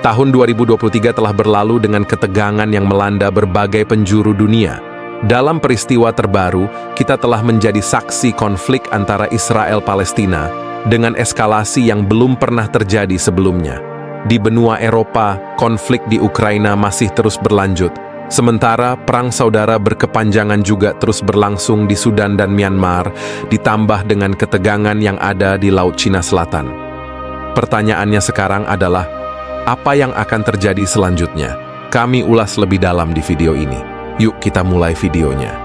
Tahun 2023 telah berlalu dengan ketegangan yang melanda berbagai penjuru dunia. Dalam peristiwa terbaru, kita telah menjadi saksi konflik antara Israel-Palestina dengan eskalasi yang belum pernah terjadi sebelumnya. Di benua Eropa, konflik di Ukraina masih terus berlanjut. Sementara perang saudara berkepanjangan juga terus berlangsung di Sudan dan Myanmar, ditambah dengan ketegangan yang ada di Laut Cina Selatan. Pertanyaannya sekarang adalah, apa yang akan terjadi selanjutnya? Kami ulas lebih dalam di video ini. Yuk kita mulai videonya.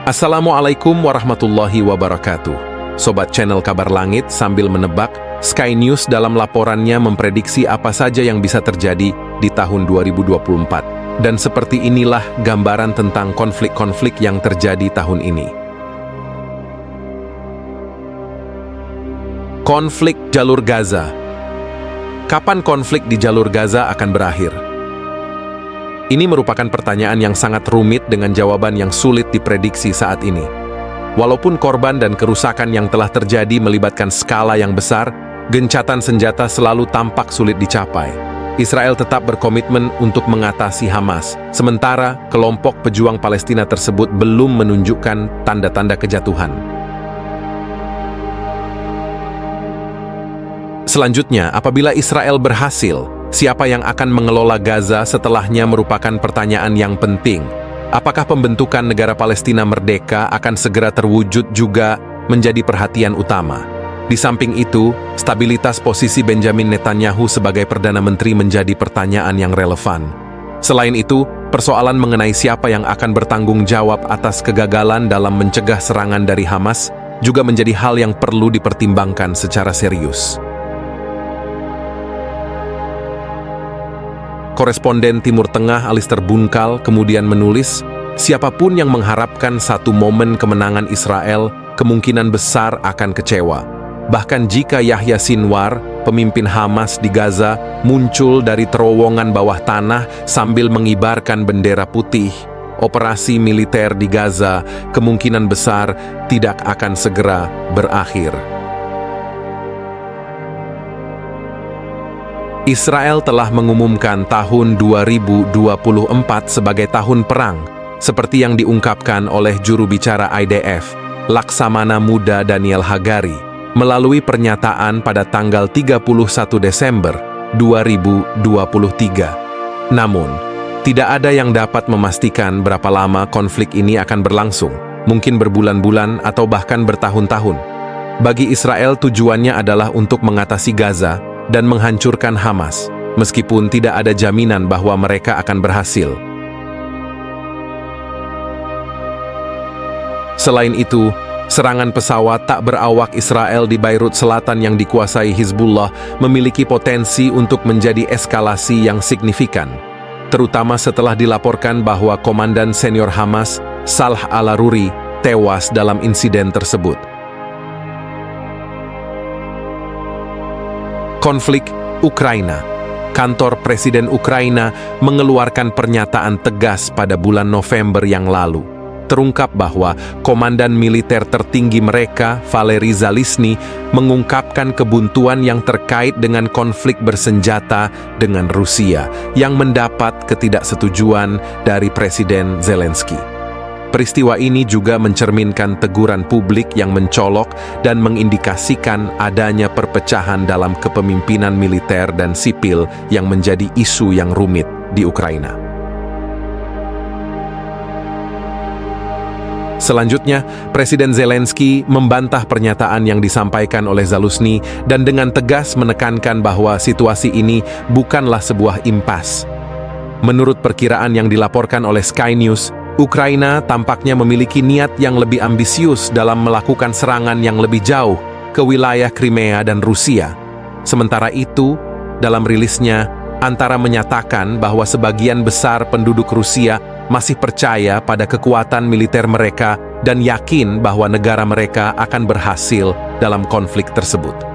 Assalamualaikum warahmatullahi wabarakatuh. Sobat channel Kabar Langit, sambil menebak, Sky News dalam laporannya memprediksi apa saja yang bisa terjadi di tahun 2024. Dan seperti inilah gambaran tentang konflik-konflik yang terjadi tahun ini. Konflik jalur Gaza. Kapan konflik di jalur Gaza akan berakhir? Ini merupakan pertanyaan yang sangat rumit dengan jawaban yang sulit diprediksi saat ini. Walaupun korban dan kerusakan yang telah terjadi melibatkan skala yang besar, gencatan senjata selalu tampak sulit dicapai. Israel tetap berkomitmen untuk mengatasi Hamas, sementara kelompok pejuang Palestina tersebut belum menunjukkan tanda-tanda kejatuhan. Selanjutnya, apabila Israel berhasil, siapa yang akan mengelola Gaza setelahnya merupakan pertanyaan yang penting. Apakah pembentukan negara Palestina merdeka akan segera terwujud juga menjadi perhatian utama? Di samping itu, stabilitas posisi Benjamin Netanyahu sebagai Perdana Menteri menjadi pertanyaan yang relevan. Selain itu, persoalan mengenai siapa yang akan bertanggung jawab atas kegagalan dalam mencegah serangan dari Hamas juga menjadi hal yang perlu dipertimbangkan secara serius. Koresponden Timur Tengah Alistair Bunkal kemudian menulis, siapapun yang mengharapkan satu momen kemenangan Israel kemungkinan besar akan kecewa. Bahkan jika Yahya Sinwar, pemimpin Hamas di Gaza, muncul dari terowongan bawah tanah sambil mengibarkan bendera putih, operasi militer di Gaza kemungkinan besar tidak akan segera berakhir. Israel telah mengumumkan tahun 2024 sebagai tahun perang, seperti yang diungkapkan oleh juru bicara IDF, Laksamana Muda Daniel Hagari, melalui pernyataan pada tanggal 31 Desember 2023. Namun, tidak ada yang dapat memastikan berapa lama konflik ini akan berlangsung, mungkin berbulan-bulan atau bahkan bertahun-tahun. Bagi Israel tujuannya adalah untuk mengatasi Gaza dan menghancurkan Hamas, meskipun tidak ada jaminan bahwa mereka akan berhasil. Selain itu, serangan pesawat tak berawak Israel di Beirut Selatan yang dikuasai Hizbullah memiliki potensi untuk menjadi eskalasi yang signifikan, terutama setelah dilaporkan bahwa komandan senior Hamas, Salah al-Aruri, tewas dalam insiden tersebut. Konflik Ukraina. Kantor Presiden Ukraina mengeluarkan pernyataan tegas pada bulan November yang lalu. Terungkap bahwa komandan militer tertinggi mereka, Valery Zaluzhny, mengungkapkan kebuntuan yang terkait dengan konflik bersenjata dengan Rusia yang mendapat ketidaksetujuan dari Presiden Zelensky. Peristiwa ini juga mencerminkan teguran publik yang mencolok dan mengindikasikan adanya perpecahan dalam kepemimpinan militer dan sipil yang menjadi isu yang rumit di Ukraina. Selanjutnya, Presiden Zelensky membantah pernyataan yang disampaikan oleh Zaluzhny dan dengan tegas menekankan bahwa situasi ini bukanlah sebuah impas. Menurut perkiraan yang dilaporkan oleh Sky News, Ukraina tampaknya memiliki niat yang lebih ambisius dalam melakukan serangan yang lebih jauh ke wilayah Crimea dan Rusia. Sementara itu, dalam rilisnya, antara menyatakan bahwa sebagian besar penduduk Rusia masih percaya pada kekuatan militer mereka dan yakin bahwa negara mereka akan berhasil dalam konflik tersebut.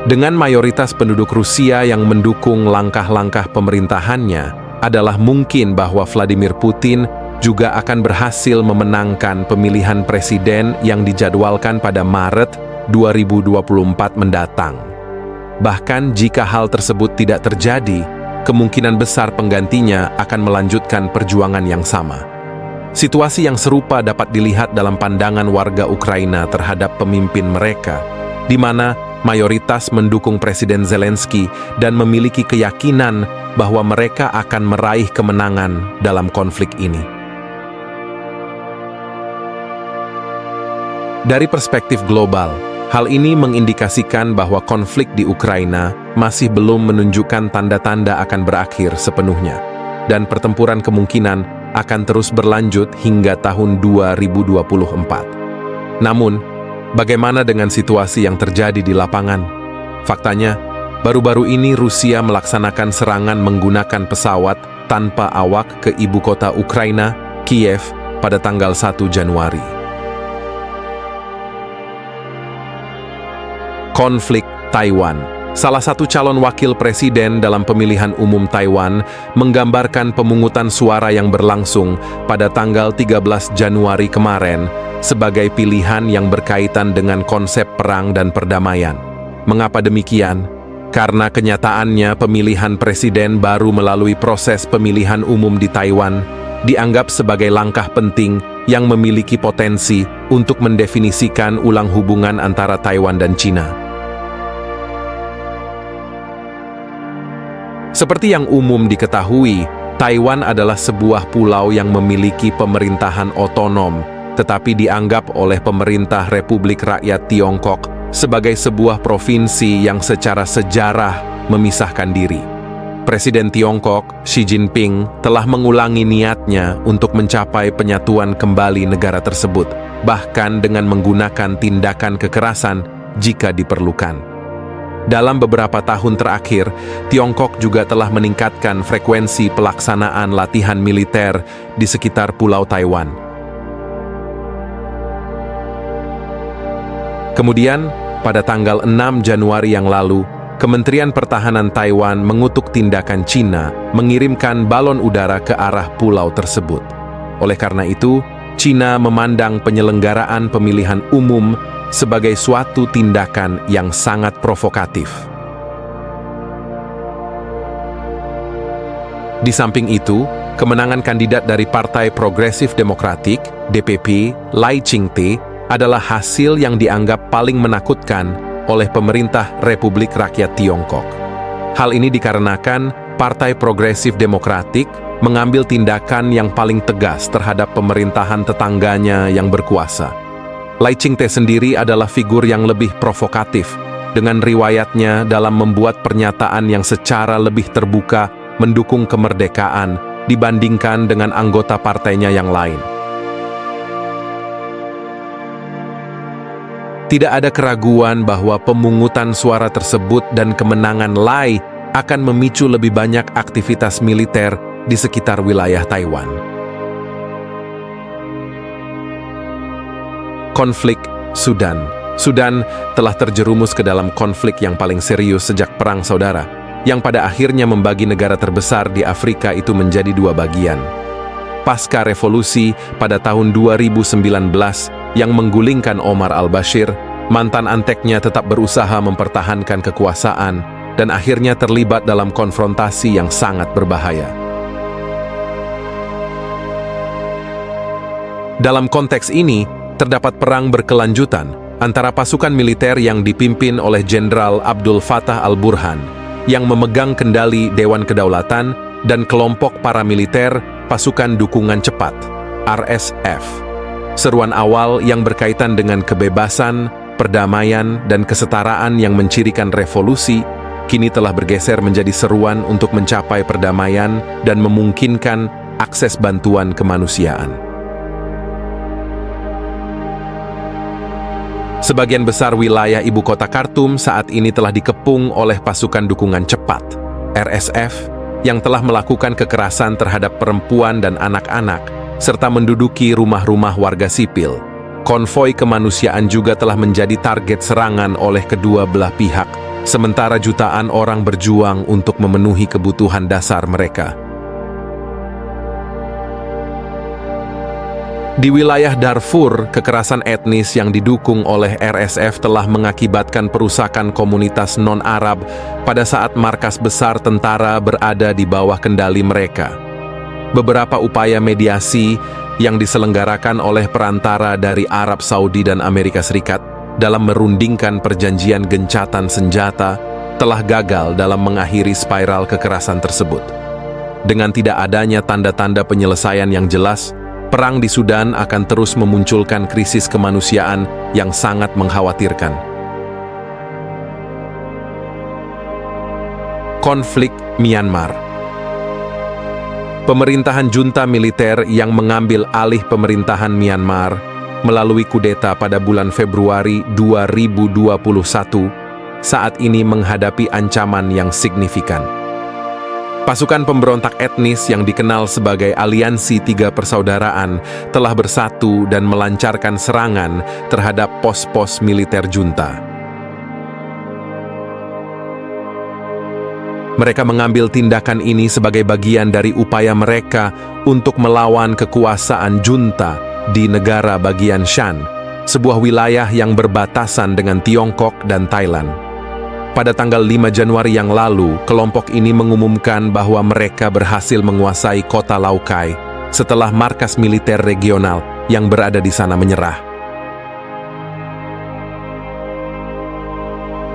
Dengan mayoritas penduduk Rusia yang mendukung langkah-langkah pemerintahannya, adalah mungkin bahwa Vladimir Putin juga akan berhasil memenangkan pemilihan presiden yang dijadwalkan pada Maret 2024 mendatang. Bahkan jika hal tersebut tidak terjadi, kemungkinan besar penggantinya akan melanjutkan perjuangan yang sama. Situasi yang serupa dapat dilihat dalam pandangan warga Ukraina terhadap pemimpin mereka, di mana mayoritas mendukung Presiden Zelensky dan memiliki keyakinan bahwa mereka akan meraih kemenangan dalam konflik ini. Dari perspektif global, hal ini mengindikasikan bahwa konflik di Ukraina masih belum menunjukkan tanda-tanda akan berakhir sepenuhnya, dan pertempuran kemungkinan akan terus berlanjut hingga tahun 2024. Namun, bagaimana dengan situasi yang terjadi di lapangan? Faktanya, baru-baru ini Rusia melaksanakan serangan menggunakan pesawat tanpa awak ke ibu kota Ukraina, Kiev, pada tanggal 1 Januari. Konflik Taiwan. Salah satu calon wakil presiden dalam pemilihan umum Taiwan menggambarkan pemungutan suara yang berlangsung pada tanggal 13 Januari kemarin sebagai pilihan yang berkaitan dengan konsep perang dan perdamaian. Mengapa demikian? Karena kenyataannya pemilihan presiden baru melalui proses pemilihan umum di Taiwan dianggap sebagai langkah penting yang memiliki potensi untuk mendefinisikan ulang hubungan antara Taiwan dan Cina. Seperti yang umum diketahui, Taiwan adalah sebuah pulau yang memiliki pemerintahan otonom, tetapi dianggap oleh pemerintah Republik Rakyat Tiongkok sebagai sebuah provinsi yang secara sejarah memisahkan diri. Presiden Tiongkok, Xi Jinping, telah mengulangi niatnya untuk mencapai penyatuan kembali negara tersebut, bahkan dengan menggunakan tindakan kekerasan jika diperlukan. Dalam beberapa tahun terakhir, Tiongkok juga telah meningkatkan frekuensi pelaksanaan latihan militer di sekitar Pulau Taiwan. Kemudian, pada tanggal 6 Januari yang lalu, Kementerian Pertahanan Taiwan mengutuk tindakan Cina mengirimkan balon udara ke arah pulau tersebut. Oleh karena itu, Cina memandang penyelenggaraan pemilihan umum sebagai suatu tindakan yang sangat provokatif. Di samping itu, kemenangan kandidat dari Partai Progresif Demokratik, DPP, Lai Ching-te, adalah hasil yang dianggap paling menakutkan oleh pemerintah Republik Rakyat Tiongkok. Hal ini dikarenakan Partai Progresif Demokratik mengambil tindakan yang paling tegas terhadap pemerintahan tetangganya yang berkuasa. Lai Ching-te sendiri adalah figur yang lebih provokatif, dengan riwayatnya dalam membuat pernyataan yang secara lebih terbuka mendukung kemerdekaan dibandingkan dengan anggota partainya yang lain. Tidak ada keraguan bahwa pemungutan suara tersebut dan kemenangan Lai akan memicu lebih banyak aktivitas militer di sekitar wilayah Taiwan. Konflik Sudan. Sudan telah terjerumus ke dalam konflik yang paling serius sejak Perang Saudara, yang pada akhirnya membagi negara terbesar di Afrika itu menjadi dua bagian. Pasca revolusi pada tahun 2019 yang menggulingkan Omar al-Bashir, mantan anteknya tetap berusaha mempertahankan kekuasaan dan akhirnya terlibat dalam konfrontasi yang sangat berbahaya. Dalam konteks ini, terdapat perang berkelanjutan antara pasukan militer yang dipimpin oleh Jenderal Abdul Fattah al-Burhan yang memegang kendali Dewan Kedaulatan dan kelompok paramiliter Pasukan Dukungan Cepat, RSF. Seruan awal yang berkaitan dengan kebebasan, perdamaian, dan kesetaraan yang mencirikan revolusi kini telah bergeser menjadi seruan untuk mencapai perdamaian dan memungkinkan akses bantuan kemanusiaan. Sebagian besar wilayah ibu kota Khartoum saat ini telah dikepung oleh pasukan dukungan cepat, RSF, yang telah melakukan kekerasan terhadap perempuan dan anak-anak, serta menduduki rumah-rumah warga sipil. Konvoi kemanusiaan juga telah menjadi target serangan oleh kedua belah pihak, sementara jutaan orang berjuang untuk memenuhi kebutuhan dasar mereka. Di wilayah Darfur, kekerasan etnis yang didukung oleh RSF telah mengakibatkan perusakan komunitas non-Arab pada saat markas besar tentara berada di bawah kendali mereka. Beberapa upaya mediasi yang diselenggarakan oleh perantara dari Arab Saudi dan Amerika Serikat dalam merundingkan perjanjian gencatan senjata telah gagal dalam mengakhiri spiral kekerasan tersebut. Dengan tidak adanya tanda-tanda penyelesaian yang jelas, perang di Sudan akan terus memunculkan krisis kemanusiaan yang sangat mengkhawatirkan. Konflik Myanmar. Pemerintahan junta militer yang mengambil alih pemerintahan Myanmar melalui kudeta pada bulan Februari 2021 saat ini menghadapi ancaman yang signifikan. Pasukan pemberontak etnis yang dikenal sebagai Aliansi Tiga Persaudaraan telah bersatu dan melancarkan serangan terhadap pos-pos militer junta. Mereka mengambil tindakan ini sebagai bagian dari upaya mereka untuk melawan kekuasaan junta di negara bagian Shan, sebuah wilayah yang berbatasan dengan Tiongkok dan Thailand. Pada tanggal 5 Januari yang lalu, kelompok ini mengumumkan bahwa mereka berhasil menguasai kota Laukai setelah markas militer regional yang berada di sana menyerah.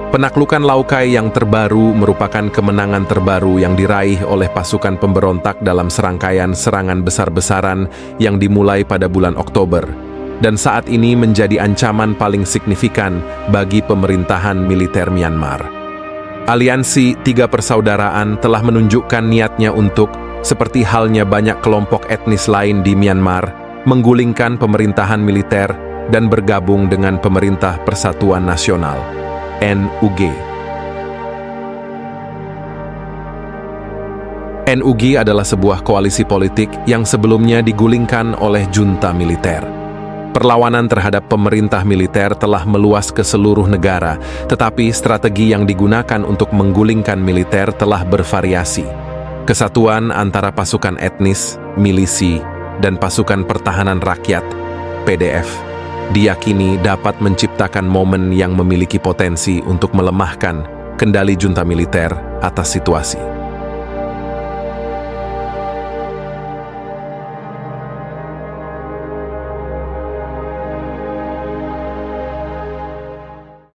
Penaklukan Laukai yang terbaru merupakan kemenangan terbaru yang diraih oleh pasukan pemberontak dalam serangkaian serangan besar-besaran yang dimulai pada bulan Oktober, dan saat ini menjadi ancaman paling signifikan bagi pemerintahan militer Myanmar. Aliansi Tiga Persaudaraan telah menunjukkan niatnya untuk, seperti halnya banyak kelompok etnis lain di Myanmar, menggulingkan pemerintahan militer dan bergabung dengan Pemerintah Persatuan Nasional, NUG. NUG adalah sebuah koalisi politik yang sebelumnya digulingkan oleh junta militer. Perlawanan terhadap pemerintah militer telah meluas ke seluruh negara, tetapi strategi yang digunakan untuk menggulingkan militer telah bervariasi. Kesatuan antara pasukan etnis, milisi, dan pasukan pertahanan rakyat, PDF, diyakini dapat menciptakan momen yang memiliki potensi untuk melemahkan kendali junta militer atas situasi.